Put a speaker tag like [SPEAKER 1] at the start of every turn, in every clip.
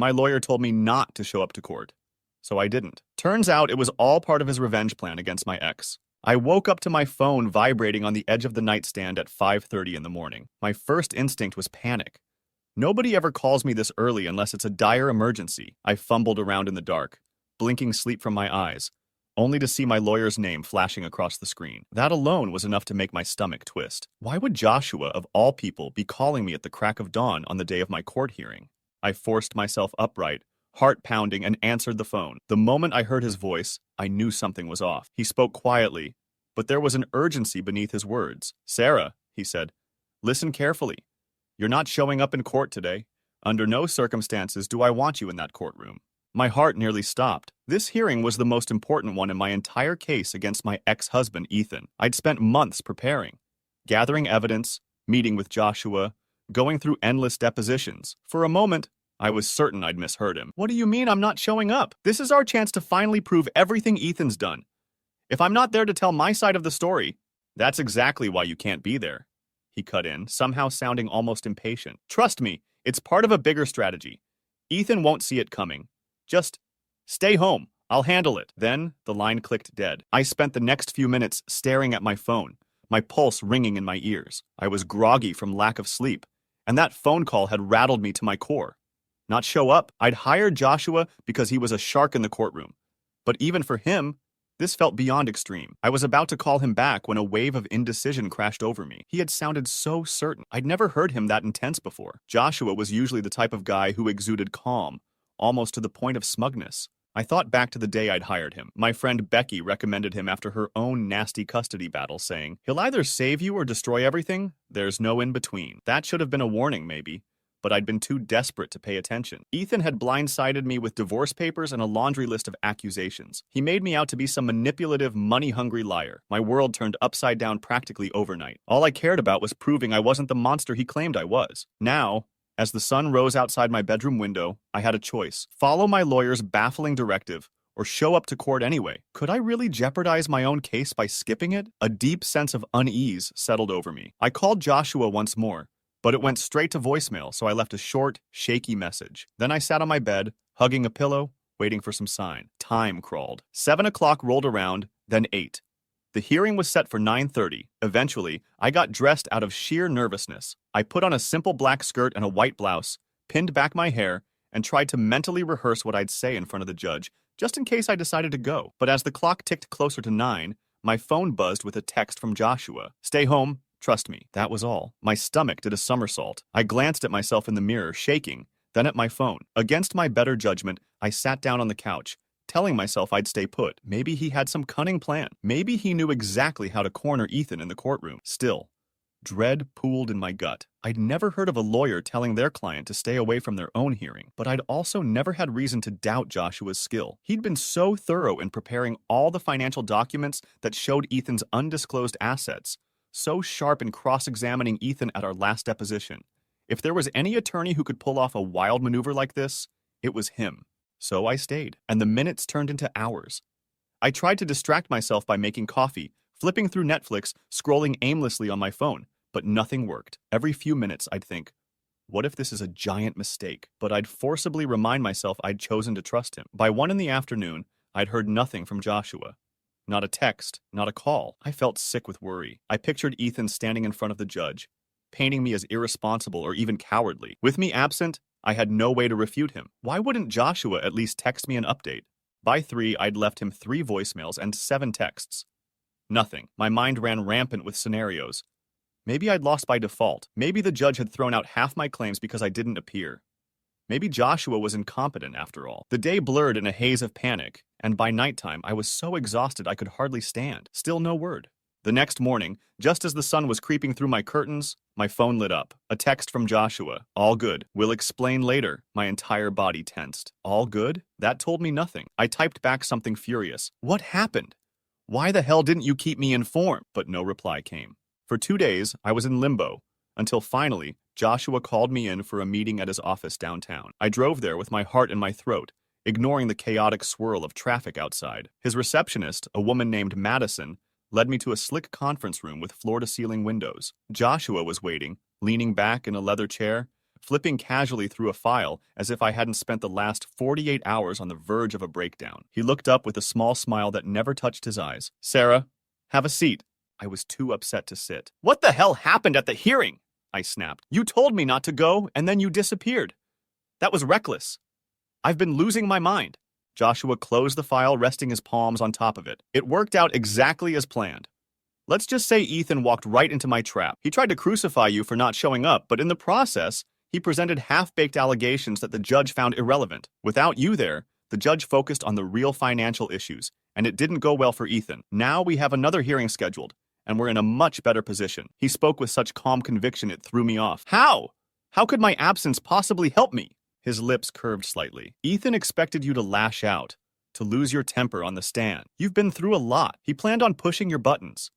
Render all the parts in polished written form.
[SPEAKER 1] My lawyer told me not to show up to court, so I didn't. Turns out it was all part of his revenge plan against my ex. I woke up to my phone vibrating on the edge of the nightstand at 5:30 in the morning. My first instinct was panic. Nobody ever calls me this early unless it's a dire emergency. I fumbled around in the dark, blinking sleep from my eyes, only to see my lawyer's name flashing across the screen. That alone was enough to make my stomach twist. Why would Joshua, of all people, be calling me at the crack of dawn on the day of my court hearing? I forced myself upright, heart pounding, and answered the phone. The moment I heard his voice, I knew something was off. He spoke quietly, but there was an urgency beneath his words. "Sarah," he said, "listen carefully. You're not showing up in court today. Under no circumstances do I want you in that courtroom." My heart nearly stopped. This hearing was the most important one in my entire case against my ex-husband, Ethan. I'd spent months preparing, gathering evidence, meeting with Joshua, going through endless depositions. For a moment, I was certain I'd misheard him. "What do you mean I'm not showing up? This is our chance to finally prove everything Ethan's done. If I'm not there to tell my side of the story, that's exactly why you can't be there," he cut in, somehow sounding almost impatient. "Trust me, it's part of a bigger strategy. Ethan won't see it coming. Just stay home. I'll handle it." Then the line clicked dead. I spent the next few minutes staring at my phone, my pulse ringing in my ears. I was groggy from lack of sleep, and that phone call had rattled me to my core. Not show up? I'd hired Joshua because he was a shark in the courtroom. But even for him, this felt beyond extreme. I was about to call him back when a wave of indecision crashed over me. He had sounded so certain. I'd never heard him that intense before. Joshua was usually the type of guy who exuded calm, almost to the point of smugness. I thought back to the day I'd hired him. My friend Becky recommended him after her own nasty custody battle, saying, "He'll either save you or destroy everything. There's no in between." That should have been a warning, maybe, but I'd been too desperate to pay attention. Ethan had blindsided me with divorce papers and a laundry list of accusations. He made me out to be some manipulative, money-hungry liar. My world turned upside down practically overnight. All I cared about was proving I wasn't the monster he claimed I was. Now, as the sun rose outside my bedroom window, I had a choice: follow my lawyer's baffling directive, or show up to court anyway. Could I really jeopardize my own case by skipping it? A deep sense of unease settled over me. I called Joshua once more, but it went straight to voicemail, so I left a short, shaky message. Then I sat on my bed, hugging a pillow, waiting for some sign. Time crawled. 7 o'clock rolled around, then 8. The hearing was set for 9:30. Eventually, I got dressed out of sheer nervousness. I put on a simple black skirt and a white blouse, pinned back my hair, and tried to mentally rehearse what I'd say in front of the judge, just in case I decided to go. But as the clock ticked closer to 9, my phone buzzed with a text from Joshua. "Stay home. Trust me." That was all. My stomach did a somersault. I glanced at myself in the mirror, shaking, then at my phone. Against my better judgment, I sat down on the couch, telling myself I'd stay put. Maybe he had some cunning plan. Maybe he knew exactly how to corner Ethan in the courtroom. Still, dread pooled in my gut. I'd never heard of a lawyer telling their client to stay away from their own hearing, but I'd also never had reason to doubt Joshua's skill. He'd been so thorough in preparing all the financial documents that showed Ethan's undisclosed assets, so sharp in cross-examining Ethan at our last deposition. If there was any attorney who could pull off a wild maneuver like this, it was him. So I stayed, and the minutes turned into hours. I tried to distract myself by making coffee, flipping through Netflix, scrolling aimlessly on my phone, but nothing worked. Every few minutes, I'd think, what if this is a giant mistake? But I'd forcibly remind myself I'd chosen to trust him. By 1 in the afternoon, I'd heard nothing from Joshua. Not a text, not a call. I felt sick with worry. I pictured Ethan standing in front of the judge, painting me as irresponsible or even cowardly. With me absent, I had no way to refute him. Why wouldn't Joshua at least text me an update? By 3, I'd left him 3 voicemails and 7 texts. Nothing. My mind ran rampant with scenarios. Maybe I'd lost by default. Maybe the judge had thrown out half my claims because I didn't appear. Maybe Joshua was incompetent after all. The day blurred in a haze of panic, and by nighttime I was so exhausted I could hardly stand. Still no word. The next morning, just as the sun was creeping through my curtains, my phone lit up. A text from Joshua. "All good. We'll explain later." My entire body tensed. All good? That told me nothing. I typed back something furious. What happened? Why the hell didn't you keep me informed? But no reply came. For 2 days, I was in limbo, until finally, Joshua called me in for a meeting at his office downtown. I drove there with my heart in my throat, ignoring the chaotic swirl of traffic outside. His receptionist, a woman named Madison, led me to a slick conference room with floor-to-ceiling windows. Joshua was waiting, leaning back in a leather chair, flipping casually through a file as if I hadn't spent the last 48 hours on the verge of a breakdown. He looked up with a small smile that never touched his eyes. "Sarah, have a seat." I was too upset to sit. "What the hell happened at the hearing?" I snapped. "You told me not to go, and then you disappeared. That was reckless. I've been losing my mind." Joshua closed the file, resting his palms on top of it. "It worked out exactly as planned. Let's just say Ethan walked right into my trap. He tried to crucify you for not showing up, but in the process, he presented half-baked allegations that the judge found irrelevant. Without you there, the judge focused on the real financial issues, and it didn't go well for Ethan. Now we have another hearing scheduled, and we're in a much better position." He spoke with such calm conviction it threw me off. "How? How could my absence possibly help me?" His lips curved slightly. "Ethan expected you to lash out, to lose your temper on the stand. You've been through a lot. He planned on pushing your buttons.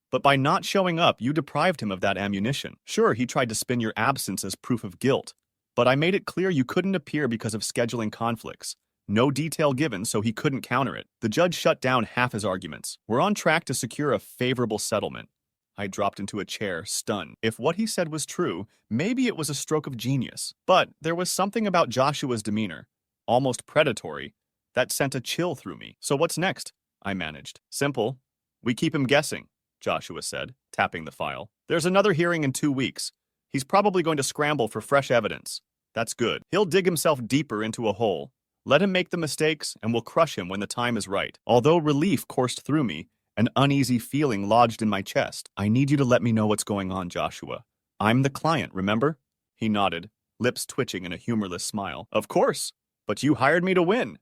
[SPEAKER 1] But by not showing up, you deprived him of that ammunition. Sure, he tried to spin your absence as proof of guilt, but I made it clear you couldn't appear because of scheduling conflicts. No detail given, so he couldn't counter it. The judge shut down half his arguments. We're on track to secure a favorable settlement." I dropped into a chair, stunned. If what he said was true, maybe it was a stroke of genius. But there was something about Joshua's demeanor, almost predatory, that sent a chill through me. "So what's next?" I managed. "Simple. We keep him guessing," Joshua said, tapping the file. "There's another hearing in 2 weeks. He's probably going to scramble for fresh evidence. That's good. He'll dig himself deeper into a hole. Let him make the mistakes, and we'll crush him when the time is right." Although relief coursed through me, an uneasy feeling lodged in my chest. "I need you to let me know what's going on, Joshua. I'm the client, remember?" He nodded, lips twitching in a humorless smile. "Of course, but you hired me to win.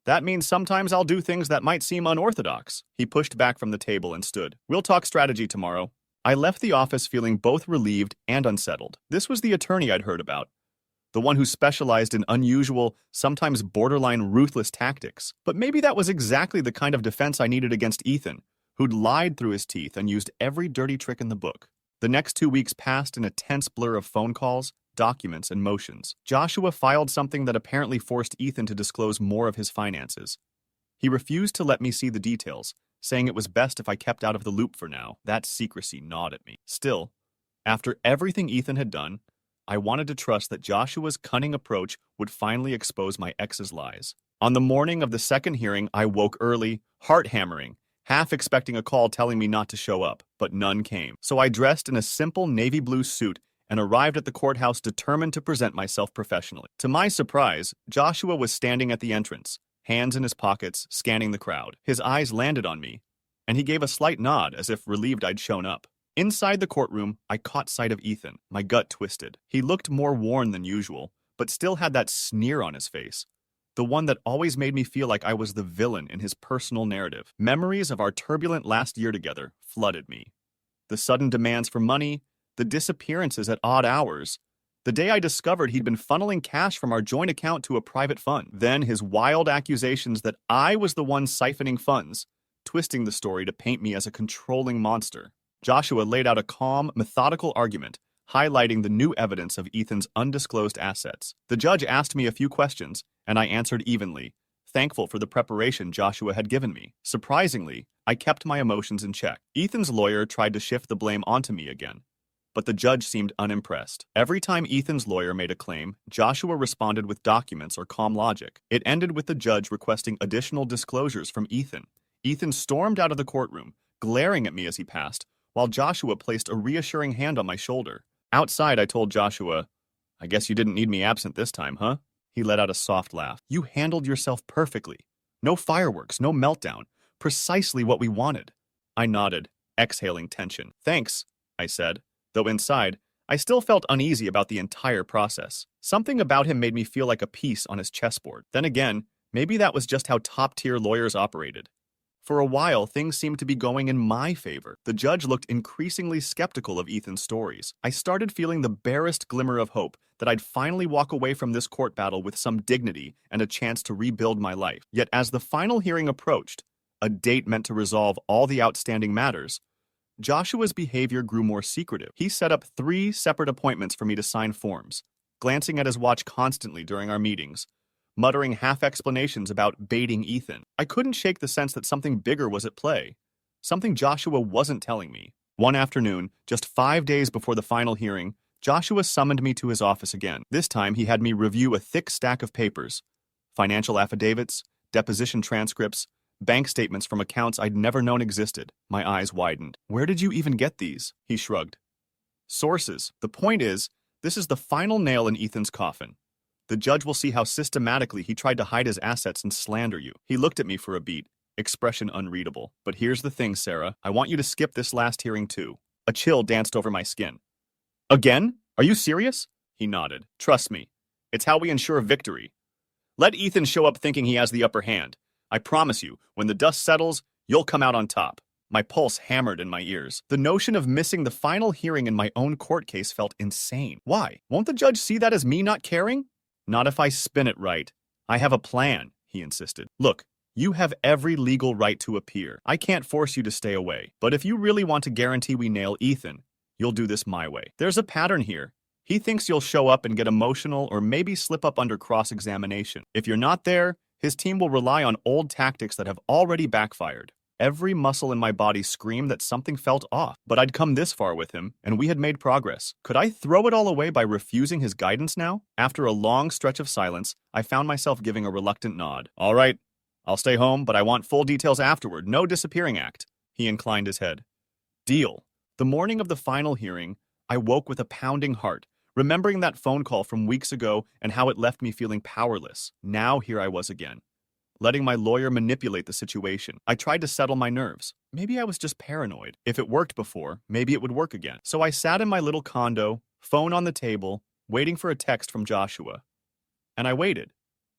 [SPEAKER 1] That means sometimes I'll do things that might seem unorthodox." He pushed back from the table and stood. "We'll talk strategy tomorrow." I left the office feeling both relieved and unsettled. This was the attorney I'd heard about, the one who specialized in unusual, sometimes borderline ruthless tactics. But maybe that was exactly the kind of defense I needed against Ethan, who'd lied through his teeth and used every dirty trick in the book. The next 2 weeks passed in a tense blur of phone calls, documents, and motions. Joshua filed something that apparently forced Ethan to disclose more of his finances. He refused to let me see the details, saying it was best if I kept out of the loop for now. That secrecy gnawed at me. Still, after everything Ethan had done, I wanted to trust that Joshua's cunning approach would finally expose my ex's lies. On the morning of the second hearing, I woke early, heart hammering, half expecting a call telling me not to show up, but none came. So I dressed in a simple navy blue suit and arrived at the courthouse determined to present myself professionally. To my surprise, Joshua was standing at the entrance, hands in his pockets, scanning the crowd. His eyes landed on me, and he gave a slight nod as if relieved I'd shown up. Inside the courtroom, I caught sight of Ethan. My gut twisted. He looked more worn than usual, but still had that sneer on his face, the one that always made me feel like I was the villain in his personal narrative. Memories of our turbulent last year together flooded me. The sudden demands for money, the disappearances at odd hours, the day I discovered he'd been funneling cash from our joint account to a private fund, then his wild accusations that I was the one siphoning funds, twisting the story to paint me as a controlling monster. Joshua laid out a calm, methodical argument, highlighting the new evidence of Ethan's undisclosed assets. The judge asked me a few questions, and I answered evenly, thankful for the preparation Joshua had given me. Surprisingly, I kept my emotions in check. Ethan's lawyer tried to shift the blame onto me again, but the judge seemed unimpressed. Every time Ethan's lawyer made a claim, Joshua responded with documents or calm logic. It ended with the judge requesting additional disclosures from Ethan. Ethan stormed out of the courtroom, glaring at me as he passed, while Joshua placed a reassuring hand on my shoulder. Outside, I told Joshua, "I guess you didn't need me absent this time, huh?" He let out a soft laugh. "You handled yourself perfectly. No fireworks, no meltdown. Precisely what we wanted." I nodded, exhaling tension. "Thanks," I said, though inside, I still felt uneasy about the entire process. Something about him made me feel like a piece on his chessboard. Then again, maybe that was just how top-tier lawyers operated. For a while, things seemed to be going in my favor. The judge looked increasingly skeptical of Ethan's stories. I started feeling the barest glimmer of hope that I'd finally walk away from this court battle with some dignity and a chance to rebuild my life. Yet as the final hearing approached, a date meant to resolve all the outstanding matters, Joshua's behavior grew more secretive. He set up 3 separate appointments for me to sign forms, glancing at his watch constantly during our meetings, muttering half-explanations about baiting Ethan. I couldn't shake the sense that something bigger was at play, something Joshua wasn't telling me. One afternoon, just 5 days before the final hearing, Joshua summoned me to his office again. This time, he had me review a thick stack of papers: financial affidavits, deposition transcripts, bank statements from accounts I'd never known existed. My eyes widened. "Where did you even get these?" He shrugged. "Sources. The point is, this is the final nail in Ethan's coffin. The judge will see how systematically he tried to hide his assets and slander you." He looked at me for a beat, expression unreadable. "But here's the thing, Sarah. I want you to skip this last hearing too." A chill danced over my skin. "Again? Are you serious?" He nodded. "Trust me. It's how we ensure victory. Let Ethan show up thinking he has the upper hand. I promise you, when the dust settles, you'll come out on top." My pulse hammered in my ears. The notion of missing the final hearing in my own court case felt insane. Why? Won't the judge see that as me not caring? "Not if I spin it right. I have a plan," he insisted. "Look, you have every legal right to appear. I can't force you to stay away. But if you really want to guarantee we nail Ethan, you'll do this my way. There's a pattern here. He thinks you'll show up and get emotional or maybe slip up under cross-examination. If you're not there, his team will rely on old tactics that have already backfired." Every muscle in my body screamed that something felt off, but I'd come this far with him, and we had made progress. Could I throw it all away by refusing his guidance now? After a long stretch of silence, I found myself giving a reluctant nod. "All right, I'll stay home, but I want full details afterward. No disappearing act." He inclined his head. "Deal." The morning of the final hearing, I woke with a pounding heart, remembering that phone call from weeks ago and how it left me feeling powerless. Now here I was again, letting my lawyer manipulate the situation. I tried to settle my nerves. Maybe I was just paranoid. If it worked before, maybe it would work again. So I sat in my little condo, phone on the table, waiting for a text from Joshua. And I waited,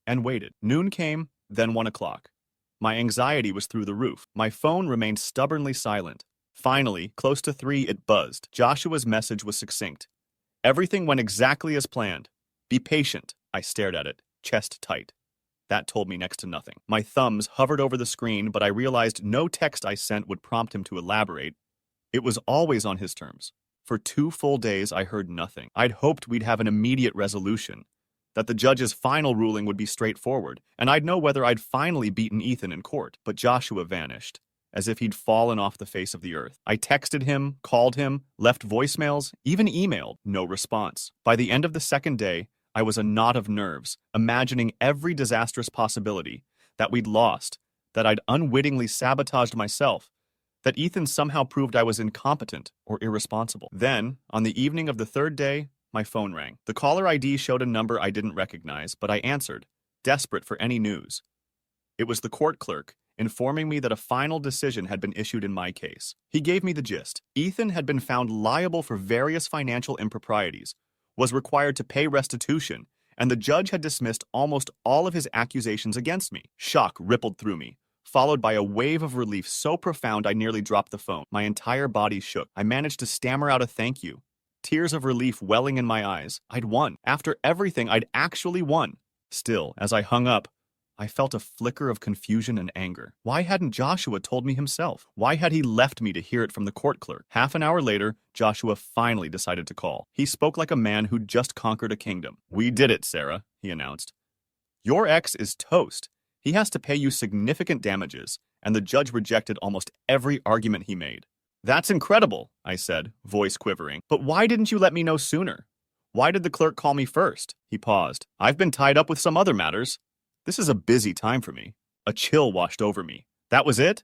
[SPEAKER 1] and waited. Noon came, then 1 o'clock. My anxiety was through the roof. My phone remained stubbornly silent. Finally, close to 3, it buzzed. Joshua's message was succinct. "Everything went exactly as planned. Be patient." I stared at it, chest tight. That told me next to nothing. My thumbs hovered over the screen, but I realized no text I sent would prompt him to elaborate. It was always on his terms. For 2 full days, I heard nothing. I'd hoped we'd have an immediate resolution, that the judge's final ruling would be straightforward, and I'd know whether I'd finally beaten Ethan in court. But Joshua vanished, as if he'd fallen off the face of the earth. I texted him, called him, left voicemails, even emailed. No response. By the end of the second day, I was a knot of nerves, imagining every disastrous possibility, that we'd lost, that I'd unwittingly sabotaged myself, that Ethan somehow proved I was incompetent or irresponsible. Then, on the evening of the third day, my phone rang. The caller ID showed a number I didn't recognize, but I answered, desperate for any news. It was the court clerk, informing me that a final decision had been issued in my case. He gave me the gist. Ethan had been found liable for various financial improprieties, was required to pay restitution, and the judge had dismissed almost all of his accusations against me. Shock rippled through me, followed by a wave of relief so profound I nearly dropped the phone. My entire body shook. I managed to stammer out a thank you, tears of relief welling in my eyes. I'd won. After everything, I'd actually won. Still, as I hung up, I felt a flicker of confusion and anger. Why hadn't Joshua told me himself? Why had he left me to hear it from the court clerk? Half an hour later, Joshua finally decided to call. He spoke like a man who'd just conquered a kingdom. "We did it, Sarah," he announced. "Your ex is toast. He has to pay you significant damages, and the judge rejected almost every argument he made." "That's incredible," I said, voice quivering. "But why didn't you let me know sooner? Why did the clerk call me first?" He paused. "I've been tied up with some other matters. This is a busy time for me." A chill washed over me. That was it?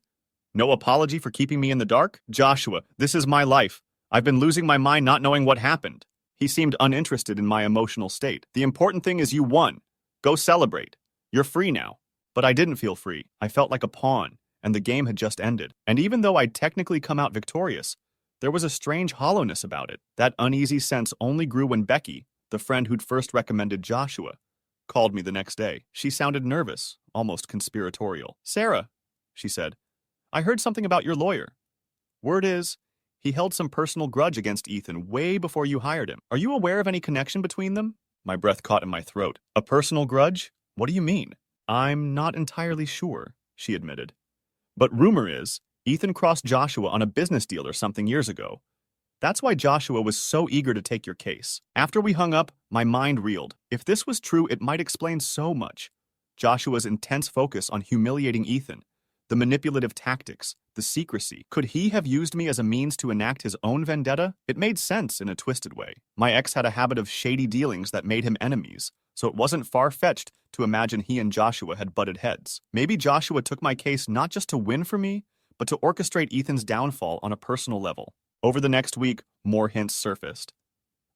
[SPEAKER 1] No apology for keeping me in the dark? "Joshua, this is my life. I've been losing my mind not knowing what happened." He seemed uninterested in my emotional state. "The important thing is you won. Go celebrate. You're free now." But I didn't feel free. I felt like a pawn, and the game had just ended. And even though I'd technically come out victorious, there was a strange hollowness about it. That uneasy sense only grew when Becky, the friend who'd first recommended Joshua, called me the next day. She sounded nervous, almost conspiratorial. "Sarah," she said, "I heard something about your lawyer. Word is, he held some personal grudge against Ethan way before you hired him. Are you aware of any connection between them?" My breath caught in my throat. "A personal grudge? What do you mean?" "I'm not entirely sure," she admitted. "But rumor is, Ethan crossed Joshua on a business deal or something years ago. That's why Joshua was so eager to take your case." After we hung up, my mind reeled. If this was true, it might explain so much. Joshua's intense focus on humiliating Ethan, the manipulative tactics, the secrecy. Could he have used me as a means to enact his own vendetta? It made sense in a twisted way. My ex had a habit of shady dealings that made him enemies, so it wasn't far-fetched to imagine he and Joshua had butted heads. Maybe Joshua took my case not just to win for me, but to orchestrate Ethan's downfall on a personal level. Over the next week, more hints surfaced.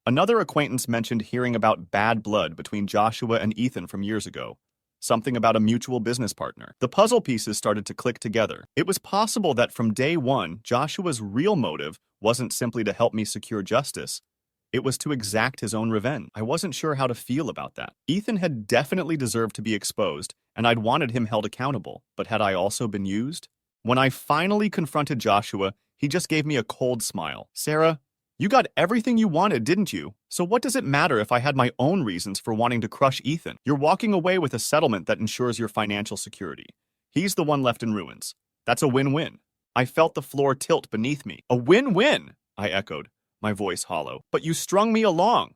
[SPEAKER 1] Another acquaintance mentioned hearing about bad blood between Joshua and Ethan from years ago. Something about a mutual business partner. The puzzle pieces started to click together. It was possible that from day one, Joshua's real motive wasn't simply to help me secure justice. It was to exact his own revenge. I wasn't sure how to feel about that. Ethan had definitely deserved to be exposed, and I'd wanted him held accountable. But had I also been used? When I finally confronted Joshua, he just gave me a cold smile. "Sarah, you got everything you wanted, didn't you? So what does it matter if I had my own reasons for wanting to crush Ethan? You're walking away with a settlement that ensures your financial security. He's the one left in ruins. That's a win-win." I felt the floor tilt beneath me. "A win-win," I echoed, my voice hollow. "But you strung me along.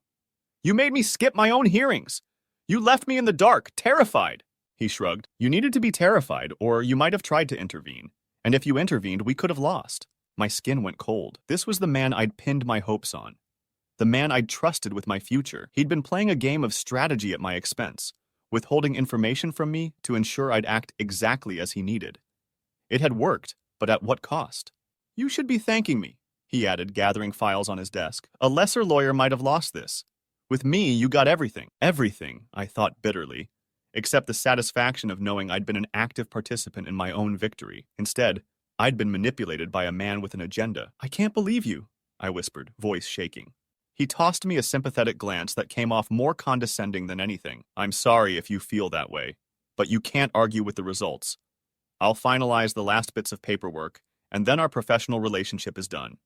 [SPEAKER 1] You made me skip my own hearings. You left me in the dark, terrified." He shrugged. "You needed to be terrified, or you might have tried to intervene. And if you intervened, we could have lost." My skin went cold. This was the man I'd pinned my hopes on. The man I'd trusted with my future. He'd been playing a game of strategy at my expense, withholding information from me to ensure I'd act exactly as he needed. It had worked, but at what cost? "You should be thanking me," he added, gathering files on his desk. "A lesser lawyer might have lost this. With me, you got everything." Everything, I thought bitterly, except the satisfaction of knowing I'd been an active participant in my own victory. Instead, I'd been manipulated by a man with an agenda. "I can't believe you," I whispered, voice shaking. He tossed me a sympathetic glance that came off more condescending than anything. "I'm sorry if you feel that way, but you can't argue with the results. I'll finalize the last bits of paperwork, and then our professional relationship is done."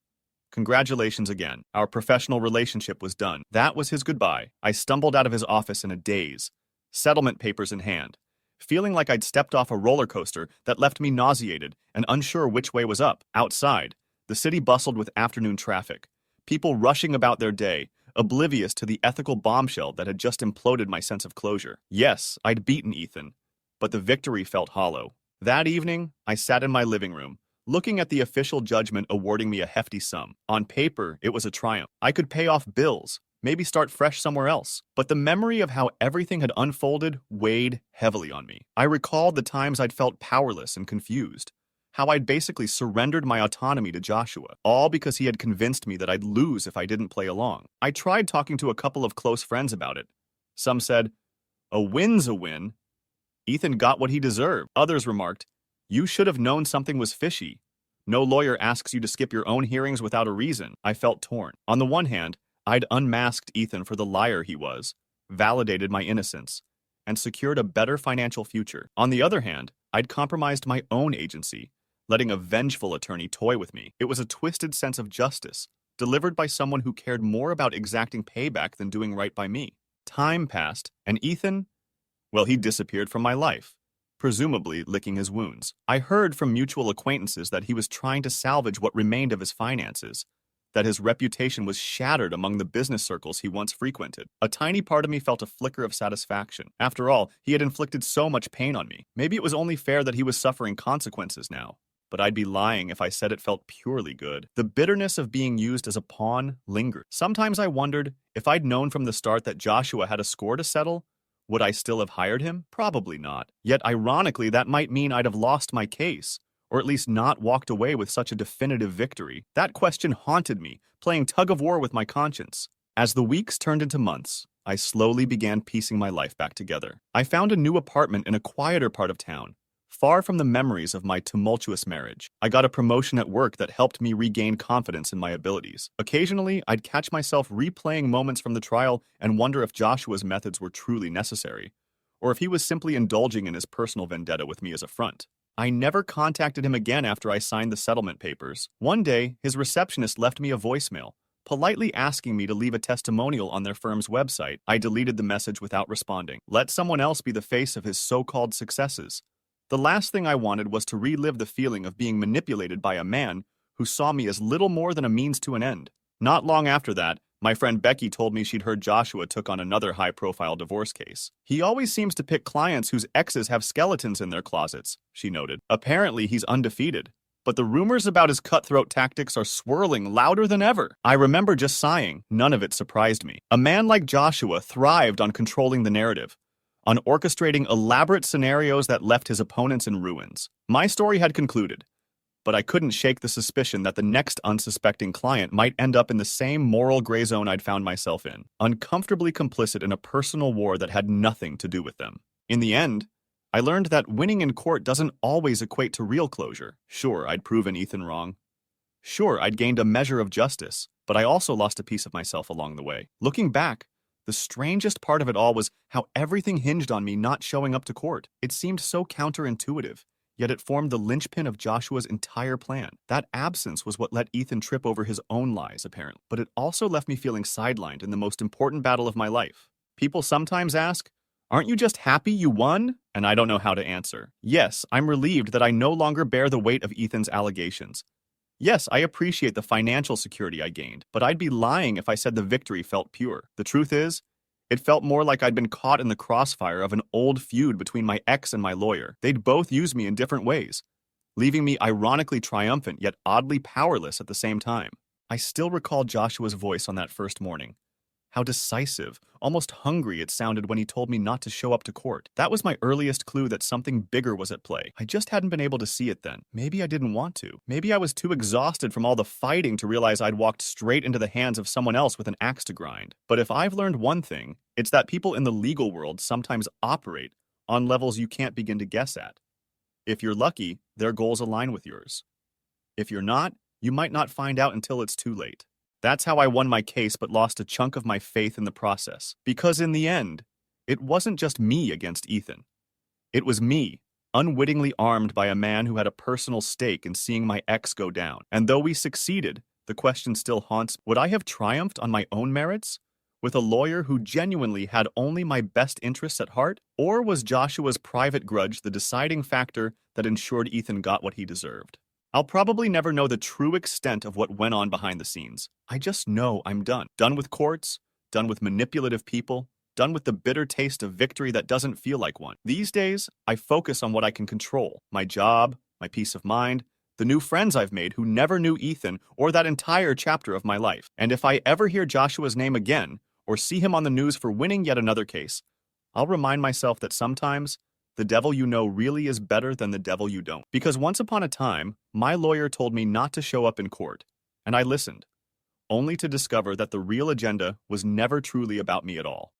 [SPEAKER 1] Congratulations again. Our professional relationship was done. That was his goodbye. I stumbled out of his office in a daze, settlement papers in hand, feeling like I'd stepped off a roller coaster that left me nauseated and unsure which way was up. Outside, the city bustled with afternoon traffic, people rushing about their day, oblivious to the ethical bombshell that had just imploded my sense of closure. Yes, I'd beaten Ethan, but the victory felt hollow. That evening, I sat in my living room, looking at the official judgment awarding me a hefty sum. On paper, it was a triumph. I could pay off bills, maybe start fresh somewhere else. But the memory of how everything had unfolded weighed heavily on me. I recalled the times I'd felt powerless and confused, how I'd basically surrendered my autonomy to Joshua, all because he had convinced me that I'd lose if I didn't play along. I tried talking to a couple of close friends about it. Some said, "A win's a win. Ethan got what he deserved." Others remarked, "You should have known something was fishy. No lawyer asks you to skip your own hearings without a reason." I felt torn. On the one hand, I'd unmasked Ethan for the liar he was, validated my innocence, and secured a better financial future. On the other hand, I'd compromised my own agency, letting a vengeful attorney toy with me. It was a twisted sense of justice, delivered by someone who cared more about exacting payback than doing right by me. Time passed, and Ethan, well, he disappeared from my life, presumably licking his wounds. I heard from mutual acquaintances that he was trying to salvage what remained of his finances, that his reputation was shattered among the business circles he once frequented. A tiny part of me felt a flicker of satisfaction. After all, he had inflicted so much pain on me. Maybe it was only fair that he was suffering consequences now. But I'd be lying if I said it felt purely good. The bitterness of being used as a pawn lingered. Sometimes I wondered, if I'd known from the start that Joshua had a score to settle, would I still have hired him? Probably not. Yet ironically, that might mean I'd have lost my case, or at least not walked away with such a definitive victory. That question haunted me, playing tug-of-war with my conscience. As the weeks turned into months, I slowly began piecing my life back together. I found a new apartment in a quieter part of town, far from the memories of my tumultuous marriage. I got a promotion at work that helped me regain confidence in my abilities. Occasionally, I'd catch myself replaying moments from the trial and wonder if Joshua's methods were truly necessary, or if he was simply indulging in his personal vendetta with me as a front. I never contacted him again after I signed the settlement papers. One day, his receptionist left me a voicemail, politely asking me to leave a testimonial on their firm's website. I deleted the message without responding. Let someone else be the face of his so-called successes. The last thing I wanted was to relive the feeling of being manipulated by a man who saw me as little more than a means to an end. Not long after that, my friend Becky told me she'd heard Joshua took on another high-profile divorce case. "He always seems to pick clients whose exes have skeletons in their closets," she noted. "Apparently, he's undefeated." But the rumors about his cutthroat tactics are swirling louder than ever. I remember just sighing. None of it surprised me. A man like Joshua thrived on controlling the narrative, on orchestrating elaborate scenarios that left his opponents in ruins. My story had concluded, but I couldn't shake the suspicion that the next unsuspecting client might end up in the same moral gray zone I'd found myself in, uncomfortably complicit in a personal war that had nothing to do with them. In the end, I learned that winning in court doesn't always equate to real closure. Sure, I'd proven Ethan wrong. Sure, I'd gained a measure of justice, but I also lost a piece of myself along the way. Looking back, the strangest part of it all was how everything hinged on me not showing up to court. It seemed so counterintuitive, yet it formed the linchpin of Joshua's entire plan. That absence was what let Ethan trip over his own lies, apparently. But it also left me feeling sidelined in the most important battle of my life. People sometimes ask, "Aren't you just happy you won?" And I don't know how to answer. Yes, I'm relieved that I no longer bear the weight of Ethan's allegations. Yes, I appreciate the financial security I gained, but I'd be lying if I said the victory felt pure. The truth is, it felt more like I'd been caught in the crossfire of an old feud between my ex and my lawyer. They'd both use me in different ways, leaving me ironically triumphant yet oddly powerless at the same time. I still recall Joshua's voice on that first morning. How decisive, almost hungry it sounded when he told me not to show up to court. That was my earliest clue that something bigger was at play. I just hadn't been able to see it then. Maybe I didn't want to. Maybe I was too exhausted from all the fighting to realize I'd walked straight into the hands of someone else with an axe to grind. But if I've learned one thing, it's that people in the legal world sometimes operate on levels you can't begin to guess at. If you're lucky, their goals align with yours. If you're not, you might not find out until it's too late. That's how I won my case but lost a chunk of my faith in the process. Because in the end, it wasn't just me against Ethan. It was me, unwittingly armed by a man who had a personal stake in seeing my ex go down. And though we succeeded, the question still haunts me. Would I have triumphed on my own merits? With a lawyer who genuinely had only my best interests at heart? Or was Joshua's private grudge the deciding factor that ensured Ethan got what he deserved? I'll probably never know the true extent of what went on behind the scenes. I just know I'm done. Done with courts, done with manipulative people, done with the bitter taste of victory that doesn't feel like one. These days, I focus on what I can control. My job, my peace of mind, the new friends I've made who never knew Ethan or that entire chapter of my life. And if I ever hear Joshua's name again, or see him on the news for winning yet another case, I'll remind myself that sometimes the devil you know really is better than the devil you don't. Because once upon a time, my lawyer told me not to show up in court, and I listened, only to discover that the real agenda was never truly about me at all.